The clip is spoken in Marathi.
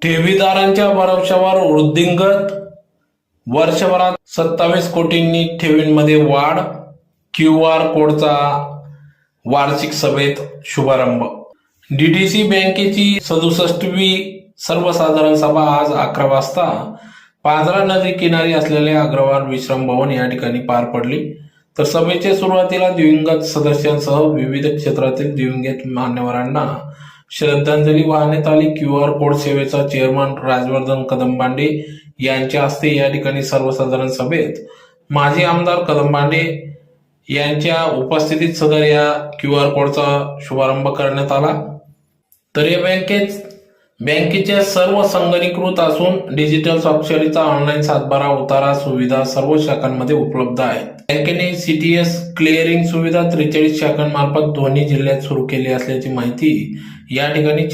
ठेवीदारांच्या भरवशावर वृद्धिंगत वर्षभरात 27 कोटींनी ठेवींमध्ये वाढ. QR कोडचा वार्षिक सभेत शुभारंभ. डीडीसी बँकेची 67वी सर्वसाधारण सभा आज 11 वाजता पांझरा नदी किनारी असलेल्या अग्रवाल विश्राम भवन या ठिकाणी पार पडली. तर सभेच्या सुरुवातीला दिवंगत सदस्यांसह विविध क्षेत्रातील दिवंगत मान्यवरांना श्रद्धांजली वाहण्यात आली. QR कोड सेवेचा चेअरमन राजवर्धन कदमबांडे यांच्या हस्ते या ठिकाणी सर्वसाधारण सभेत माजी आमदार कदमबांडे यांच्या उपस्थितीत सदर या QR कोडचा शुभारंभ करण्यात आला. तर या बँकेच्या सर्व संगणकीकृत असून डिजिटल स्वाक्षरीचा ऑनलाईन सातबारा उतारा सुविधा सर्व शाखांमध्ये उपलब्ध आहे. बँकेने CTS क्लिअरिंग सुविधा 43 शाखांमार्फत दोन्ही जिल्ह्यात सुरू केली असल्याची माहिती या ठिकाणी